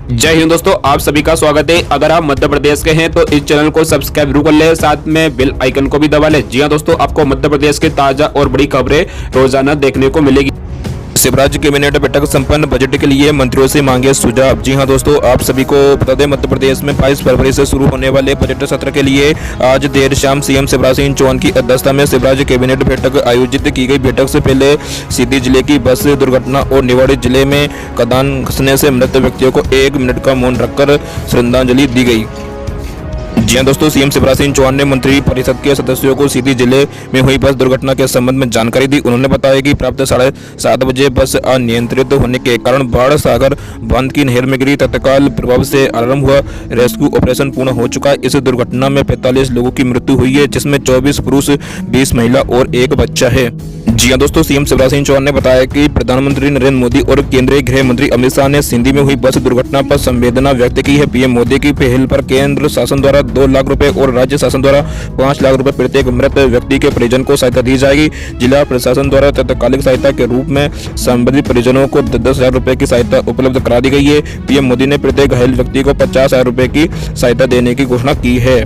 जय हिंद दोस्तों, आप सभी का स्वागत है। अगर आप मध्य प्रदेश के हैं तो इस चैनल को सब्सक्राइब जरूर कर ले, साथ में बेल आइकन को भी दबा ले। जी हां दोस्तों, आपको मध्य प्रदेश के ताजा और बड़ी खबरें रोजाना देखने को मिलेगी। शिवराज कैबिनेट बैठक संपन्न, बजट के लिए मंत्रियों से मांगे सुझाव। जी हां दोस्तों, आप सभी को बता दें, मध्य प्रदेश में 22 फरवरी से शुरू होने वाले बजट सत्र के लिए आज देर शाम सीएम शिवराज सिंह चौहान की अध्यक्षता में शिवराज कैबिनेट बैठक आयोजित की गई। बैठक से पहले सीधी जिले की बस दुर्घटना और निवाड़ी जिले में खदान घुसने से मृत व्यक्तियों को 1 मिनट का मौन रखकर श्रद्धांजलि दी गई। जी हां दोस्तों, सीएम शिवराज सिंह चौहान ने मंत्री परिषद के सदस्यों को सीधी जिले में हुई बस दुर्घटना के संबंध में जानकारी दी। उन्होंने बताया कि प्राप्त 7:30 बजे बस अनियंत्रित होने के कारण बाढ़ सागर बांध की नहर में गिरी। तत्काल प्रभाव से आरंभ हुआ रेस्क्यू ऑपरेशन पूर्ण हो चुका है। इस दुर्घटना में 45 लोगों की मृत्यु हुई है, जिसमें 24 पुरुष, 20 महिला और 1 बच्चा है। जी हां दोस्तों, सीएम शिवराज सिंह चौहान ने बताया कि प्रधानमंत्री नरेंद्र मोदी और केंद्रीय गृह मंत्री अमित शाह ने सिंधी में हुई बस दुर्घटना पर संवेदना व्यक्त की है। पीएम मोदी की पहल पर केंद्र शासन द्वारा 2 लाख रुपए और राज्य शासन द्वारा 5 लाख रुपए प्रत्येक मृत व्यक्ति के परिजन को सहायता दी जाएगी। जिला प्रशासन द्वारा तत्कालिक सहायता के रूप में संबंधित परिजनों को 10,000 रुपए की सहायता उपलब्ध करा दी गई है। पीएम मोदी ने प्रत्येक घायल व्यक्ति को 50,000 रुपए की सहायता देने की घोषणा की है।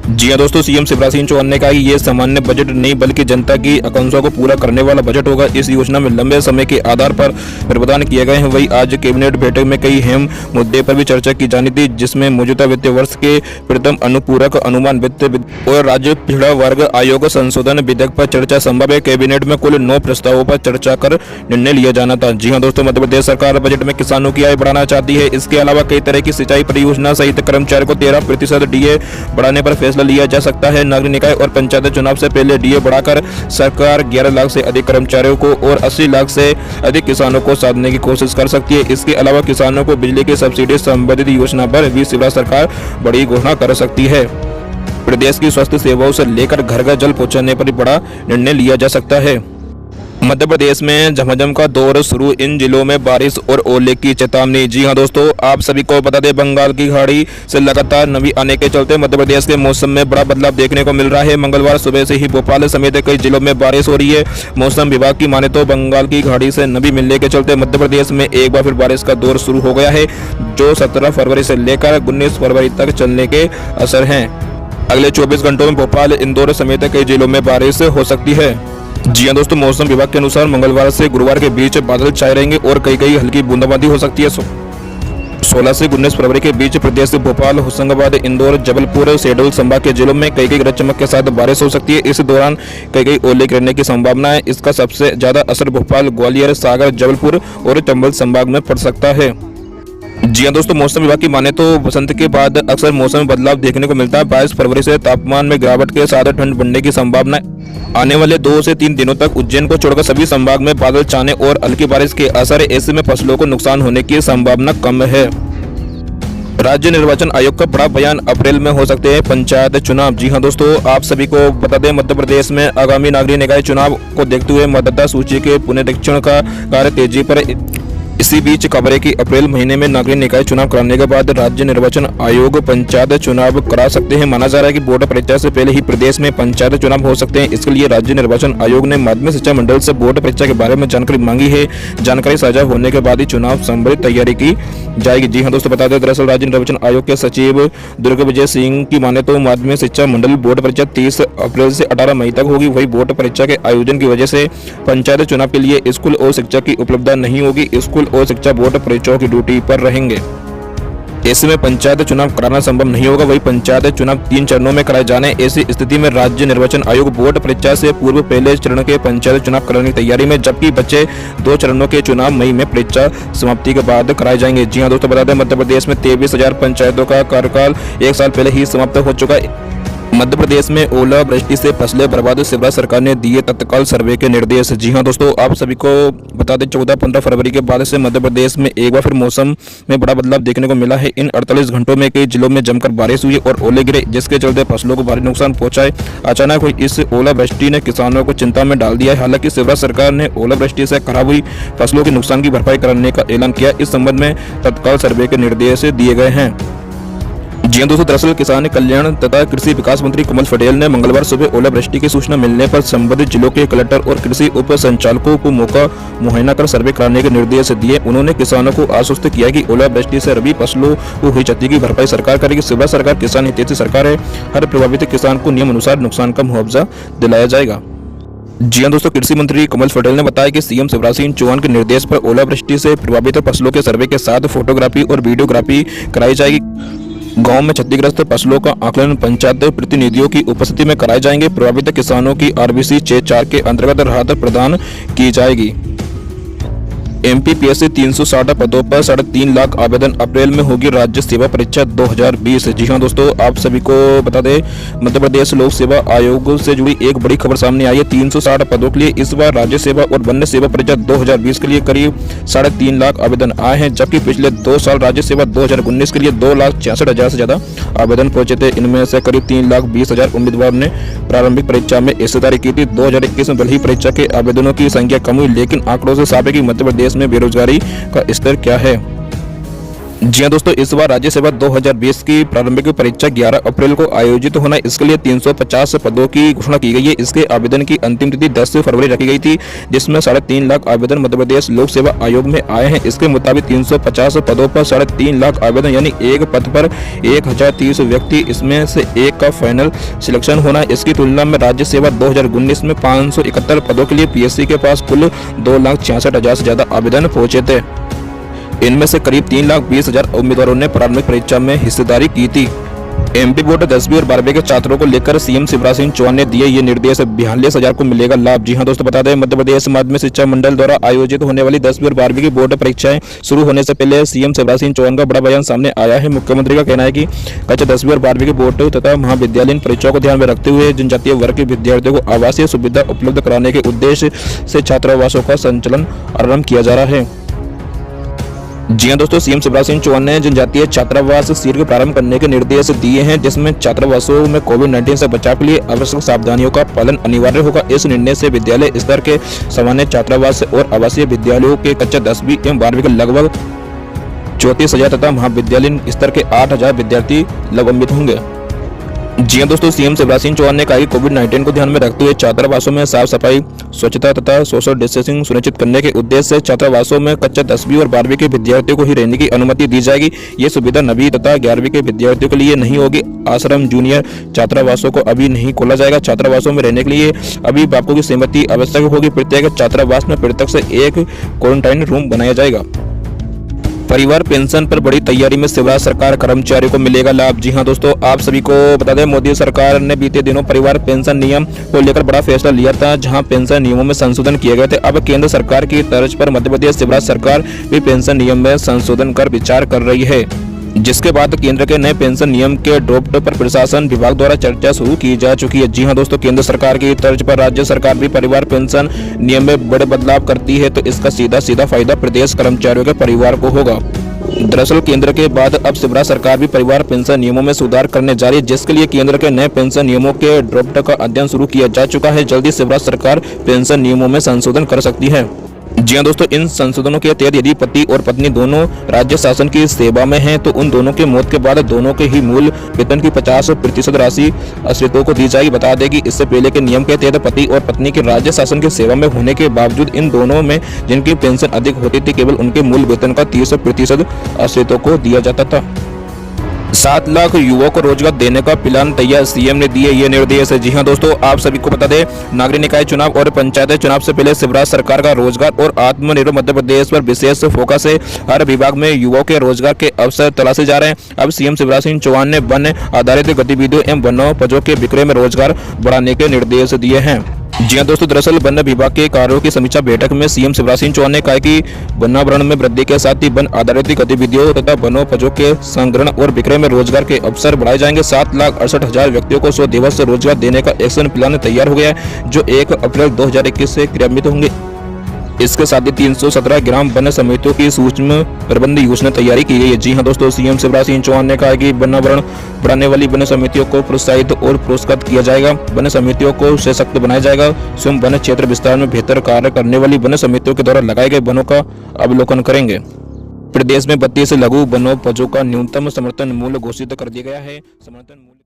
जी हां दोस्तों, सीएम शिवराज सिंह चौहान ने कहा कि ये सामान्य बजट नहीं बल्कि जनता की आकांक्षाओं को पूरा करने वाला बजट होगा। इस योजना में लंबे समय के आधार पर प्रावधान किए गए हैं। वही आज कैबिनेट बैठक में कई अहम मुद्दे पर भी चर्चा की जानी थी, जिसमें मौजूदा वित्तीय वर्ष के प्रथम अनुपूरक अनुमान वित्त और राज्य पिछड़ा वर्ग आयोग संशोधन विधेयक पर चर्चा संभव है। कैबिनेट में कुल 9 प्रस्तावों पर चर्चा कर निर्णय लिया जाना था। जी हाँ दोस्तों, मध्य प्रदेश सरकार बजट में किसानों की आय बढ़ाना चाहती है। इसके अलावा कई तरह की सिंचाई परियोजना सहित कर्मचारियों को 13% डीए बढ़ाने पर फैसला लिया जा सकता है। नगरीय निकाय और पंचायत चुनाव से पहले डीए बढ़ाकर सरकार 11 लाख से अधिक कर्मचारियों को और 80 लाख से अधिक किसानों को साधने की कोशिश कर सकती है। इसके अलावा किसानों को बिजली की सब्सिडी संबंधित योजना पर भी शिवराज सरकार बड़ी घोषणा कर सकती है। प्रदेश की स्वास्थ्य सेवाओं से लेकर घर घर जल पहुंचाने पर बड़ा निर्णय लिया जा सकता है। मध्य प्रदेश में झमाझम का दौर शुरू, इन जिलों में बारिश और ओले की चेतावनी। जी हां दोस्तों, आप सभी को बता दें, बंगाल की खाड़ी से लगातार नमी आने के चलते मध्य प्रदेश के मौसम में बड़ा बदलाव देखने को मिल रहा है। मंगलवार सुबह से ही भोपाल समेत कई जिलों में बारिश हो रही है। मौसम विभाग की माने तो बंगाल की खाड़ी से नमी मिलने के चलते मध्य प्रदेश में एक बार फिर बारिश का दौर शुरू हो गया है, जो 17 फरवरी से लेकर 19 फरवरी तक चलने के असर हैं। अगले 24 घंटों में भोपाल, इंदौर समेत कई जिलों में बारिश हो सकती है। जी हां दोस्तों, मौसम विभाग के अनुसार मंगलवार से गुरुवार के बीच बादल छाए रहेंगे और कई हल्की बूंदाबांदी हो सकती है। 16 से 19 फरवरी के बीच प्रदेश से भोपाल, होशंगाबाद, इंदौर, जबलपुर, शहडोल संभाग के जिलों में कई गरज चमक के साथ बारिश हो सकती है। इस दौरान कई ओले गिरने की संभावना है। इसका सबसे ज्यादा असर भोपाल, ग्वालियर, सागर, जबलपुर और चंबल संभाग में पड़ सकता है। जी हां दोस्तों, मौसम विभाग की माने तो बसंत के बाद अक्सर मौसम में बदलाव देखने को मिलता है। 22 फरवरी से तापमान में गिरावट के साथ ठंड बढ़ने की संभावना है। आने वाले 2 से 3 दिनों तक उज्जैन को छोड़कर सभी संभाग में बादल छाने और हल्की बारिश के असर है। ऐसे में फसलों को नुकसान होने की संभावना कम है। राज्य निर्वाचन आयोग का बड़ा बयान, अप्रैल में हो सकते हैं पंचायत चुनाव। जी हां दोस्तों, आप सभी को बता दें, मध्य प्रदेश में आगामी नागरिक निकाय चुनाव को देखते हुए मतदाता सूची के पुनरीक्षण का कार्य तेजी पर। इसी बीच खबर है कि अप्रैल महीने में नागरिक निकाय चुनाव कराने के बाद राज्य निर्वाचन आयोग पंचायत चुनाव करा सकते हैं। माना जा रहा है कि बोर्ड परीक्षा से पहले ही प्रदेश में पंचायत चुनाव हो सकते हैं। इसके लिए राज्य निर्वाचन आयोग ने माध्यमिक शिक्षा मंडल से बोर्ड परीक्षा के बारे में जानकारी मांगी है। जानकारी साझा होने के बाद ही चुनाव संबंधित तैयारी की जाएगी। जी हाँ दोस्तों, बता दें, दरअसल राज्य निर्वाचन आयोग के सचिव दुर्ग विजय सिंह की माने तो माध्यमिक शिक्षा मंडल बोर्ड परीक्षा 30 अप्रैल से 18 मई तक होगी। वही बोर्ड परीक्षा के आयोजन की वजह से पंचायत चुनाव के लिए स्कूल और शिक्षा की उपलब्धता नहीं होगी। स्कूल और शिक्षा बोर्ड परीक्षाओं की ड्यूटी पर रहेंगे। ऐसे में पंचायत चुनाव कराना संभव नहीं होगा। वही पंचायत चुनाव 3 चरणों में कराए जाने। ऐसी स्थिति में राज्य निर्वाचन आयोग बोर्ड परीक्षा से पूर्व पहले चरण के पंचायत चुनाव कराने की तैयारी में, जबकि बचे 2 चरणों के चुनाव मई में परीक्षा समाप्ति के बाद कराए जाएंगे। जी हाँ दोस्तों, बता दें, मध्य प्रदेश में 23,000 पंचायतों का कार्यकाल 1 साल पहले ही समाप्त हो चुका है। मध्य प्रदेश में ओलावृष्टि से फसलें बर्बाद, शिवराज सरकार ने दिए तत्काल सर्वे के निर्देश। जी हां दोस्तों, आप सभी को बता दें, 14-15 फरवरी के बाद से मध्य प्रदेश में एक बार फिर मौसम में बड़ा बदलाव देखने को मिला है। इन 48 घंटों में कई जिलों में जमकर बारिश हुई और ओले गिरे, जिसके चलते फसलों को भारी नुकसान पहुंचाए। अचानक हुई इस ओलावृष्टि ने किसानों को चिंता में डाल दिया है। हालांकि शिवराज सरकार ने ओलावृष्टि से खराब हुई फसलों के नुकसान की भरपाई करने का ऐलान किया। इस संबंध में तत्काल सर्वे के निर्देश दिए गए हैं। जी हाँ दोस्तों, दरअसल किसान कल्याण तथा कृषि विकास मंत्री कमल पटेल ने मंगलवार सुबह ओलावृष्टि की सूचना मिलने पर संबंधित जिलों के कलेक्टर और कृषि उप संचालकों को मौका मुहैया कर सर्वे कराने के निर्देश दिए। उन्होंने किसानों को आश्वस्त किया कि ओलावृष्टि से रबी फसलों को हुई क्षति की भरपाई सरकार करेगी। शिवराज सरकार किसान हितैषी सरकार है। हर प्रभावित किसान को नियम अनुसार नुकसान का मुआवजा दिलाया जाएगा। जी हाँ दोस्तों, कृषि मंत्री कमल पटेल ने बताया कि सीएम शिवराज सिंह चौहान के निर्देश पर ओलावृष्टि से प्रभावित फसलों के सर्वे के साथ फोटोग्राफी और वीडियोग्राफी कराई जाएगी। गांव में क्षतिग्रस्त फसलों का आकलन पंचायत प्रतिनिधियों की उपस्थिति में कराए जाएंगे। प्रभावित किसानों की आरबीसी 6-4 के अंतर्गत राहत प्रदान की जाएगी। एमपीपीएससी 360 पदों पर 3.5 लाख आवेदन। अप्रैल में होगी राज्य सेवा परीक्षा 2020। जी हाँ दोस्तों, आप सभी को बता दें, मध्य प्रदेश लोक सेवा आयोग से जुड़ी एक बड़ी खबर सामने आई है। 360 पदों के लिए इस बार राज्य सेवा और वन्य सेवा परीक्षा 2020 के लिए करीब 3.5 लाख आवेदन आए हैं, जबकि पिछले 2 साल राज्य सेवा 2019 के लिए 2,66,000 से ज्यादा आवेदन पहुंचे थे। इनमें से करीब 3,20,000 उम्मीदवारों ने प्रारंभिक परीक्षा में हिस्सेदारी की थी। 2021 में भले ही परीक्षा के आवेदनों की संख्या कम हुई, लेकिन आंकड़ों से साफ है कि मध्य प्रदेश में बेरोजगारी का स्तर क्या है। जी हाँ दोस्तों, इस बार राज्य सेवा 2020 की प्रारंभिक परीक्षा 11 अप्रैल को आयोजित होना। इसके लिए 350 पदों की घोषणा की गई है। इसके आवेदन की अंतिम तिथि 10 फरवरी रखी गई थी, जिसमें 3.5 लाख आवेदन मध्य प्रदेश लोक सेवा आयोग में आए हैं। इसके मुताबिक 350 पदों पर 3.5 लाख आवेदन, यानी एक पद पर 1030 व्यक्ति, इसमें से एक का फाइनल सिलेक्शन होना है। इसकी तुलना में राज्य सेवा 2019 में 571 पदों के लिए पीएससी के पास कुल 2,66,000 से ज्यादा आवेदन पहुंचे थे। इनमें से करीब 3,20,000 उम्मीदवारों ने प्रारंभिक परीक्षा में हिस्सेदारी की थी। एमपी बोर्ड 10वीं और 12वीं के छात्रों को लेकर सीएम शिवराज सिंह चौहान ने दिए ये निर्देश। 42,000 को मिलेगा लाभ। जी हाँ दोस्तों, बता दें, मध्य प्रदेश माध्यमिक शिक्षा मंडल द्वारा आयोजित होने वाली 10वीं और 12वीं की बोर्ड परीक्षाएं शुरू होने से पहले सीएम शिवराज सिंह चौहान का बड़ा बयान सामने आया है। मुख्यमंत्री का कहना है कि कक्षा 10वीं और 12वीं की बोर्ड तथा महाविद्यालयीन परीक्षाओं को ध्यान में रखते हुए जनजातीय वर्ग के विद्यार्थियों को आवासीय सुविधा उपलब्ध कराने के उद्देश्य से छात्रावासों का संचालन आरंभ किया जा रहा है। जी हाँ दोस्तों, सीएम शिवराज सिंह चौहान ने जनजातीय छात्रावास शीघ्र प्रारंभ करने के निर्देश दिए हैं, जिसमें छात्रावासों में कोविड-19 से बचाव के लिए आवश्यक सावधानियों का पालन अनिवार्य होगा। इस निर्णय से विद्यालय स्तर के सामान्य छात्रावास और आवासीय विद्यालयों के कक्षा 10वीं एवं 12वीं के लगभग 34,000 तथा महाविद्यालयीन स्तर के 8,000 विद्यार्थी लाभान्वित होंगे। जी हाँ दोस्तों, सीएम शिवराज सिंह चौहान ने कहा कि कोविड-19 को ध्यान में रखते हुए छात्रावासों में साफ सफाई, स्वच्छता तथा सोशल डिस्टेंसिंग सुनिश्चित करने के उद्देश्य से छात्रावासों में कक्षा 10वीं और 12वीं के विद्यार्थियों को ही रहने की अनुमति दी जाएगी। ये सुविधा 9वीं तथा 11वीं के विद्यार्थियों के लिए नहीं होगी। आश्रम जूनियर छात्रावासों को अभी नहीं खोला जाएगा। छात्रावासों में रहने के लिए अभिभावकों की सहमति आवश्यक होगी। प्रत्येक छात्रावास में पृथक से एक क्वारंटाइन रूम बनाया जाएगा। परिवार पेंशन पर बड़ी तैयारी में शिवराज सरकार, कर्मचारियों को मिलेगा लाभ। जी हां दोस्तों, आप सभी को बता दें, मोदी सरकार ने बीते दिनों परिवार पेंशन नियम को लेकर बड़ा फैसला लिया था, जहां पेंशन नियमों में संशोधन किए गए थे। अब केंद्र सरकार की तर्ज पर मध्य प्रदेश शिवराज सरकार भी पेंशन नियम में संशोधन कर विचार कर रही है, जिसके बाद केंद्र के नए पेंशन नियम के ड्राफ्ट पर प्रशासन विभाग द्वारा चर्चा शुरू की जा चुकी है। जी हां दोस्तों, केंद्र सरकार की तर्ज पर राज्य सरकार भी परिवार पेंशन नियम में बड़े बदलाव करती है, तो इसका सीधा फायदा प्रदेश कर्मचारियों के परिवार को होगा। दरअसल केंद्र के बाद अब शिवराज सरकार भी परिवार पेंशन नियमों में सुधार करने जा रही है, जिसके लिए केंद्र के नए पेंशन नियमों के ड्राफ्ट का अध्ययन शुरू किया जा चुका है। जल्दी शिवराज सरकार पेंशन नियमों में संशोधन कर सकती है। जी हां दोस्तों, इन संशोधनों के तहत यदि पति और पत्नी दोनों राज्य शासन की सेवा में हैं, तो उन दोनों के मौत के बाद दोनों के ही मूल वेतन की 50% राशि आश्रितों को दी जाएगी। बता दें कि इससे पहले के नियम के तहत पति और पत्नी के राज्य शासन की सेवा में होने के बावजूद इन दोनों में जिनकी पेंशन अधिक होती थी, केवल उनके मूल वेतन का 30% आश्रितों को दिया जाता था। 7 लाख युवाओं को रोजगार देने का प्लान तैयार, सीएम ने दिए ये निर्देश। जी हां दोस्तों, आप सभी को बता दें, नागरिक निकाय चुनाव और पंचायत चुनाव से पहले शिवराज सरकार का रोजगार और आत्मनिर्भर मध्य प्रदेश पर विशेष फोकस है। हर विभाग में युवाओं के रोजगार के अवसर तलाशे जा रहे हैं। अब सीएम शिवराज सिंह चौहान ने वन आधारित गतिविधियों एवं वनोपजों के विक्रय में रोजगार बढ़ाने के निर्देश दिए हैं। जी हां दोस्तों, दरअसल वन विभाग के कार्यों की समीक्षा बैठक में सीएम शिवराज सिंह चौहान ने कहा कि वनावरण में वृद्धि के साथ ही वन आधारित गतिविधियों तथा वनोपजों के संग्रहण और विक्रय में रोजगार के अवसर बढ़ाए जाएंगे। 7,68,000 व्यक्तियों को 100 दिवस से रोजगार देने का एक्शन प्लान तैयार हो गया है, जो 1 अप्रैल 2021 से क्रियान्वित होंगे। इसके साथ ही 317 ग्राम वन समितियों की सूक्ष्म प्रबंध योजना तैयारी की गई है। जी हां दोस्तों, सीएम शिवराज सिंह चौहान ने कहा कि वनावरण बढ़ाने वाली वन समितियों को प्रोत्साहित और पुरस्कृत किया जाएगा। वन समितियों को सशक्त बनाया जाएगा। स्वयं वन क्षेत्र विस्तार में बेहतर कार्य करने वाली वन समितियों के द्वारा लगाए गए वनों का अवलोकन करेंगे। प्रदेश में 32 लघु वनोपजों का न्यूनतम समर्थन मूल्य घोषित कर दिया गया है। समर्थन मूल्य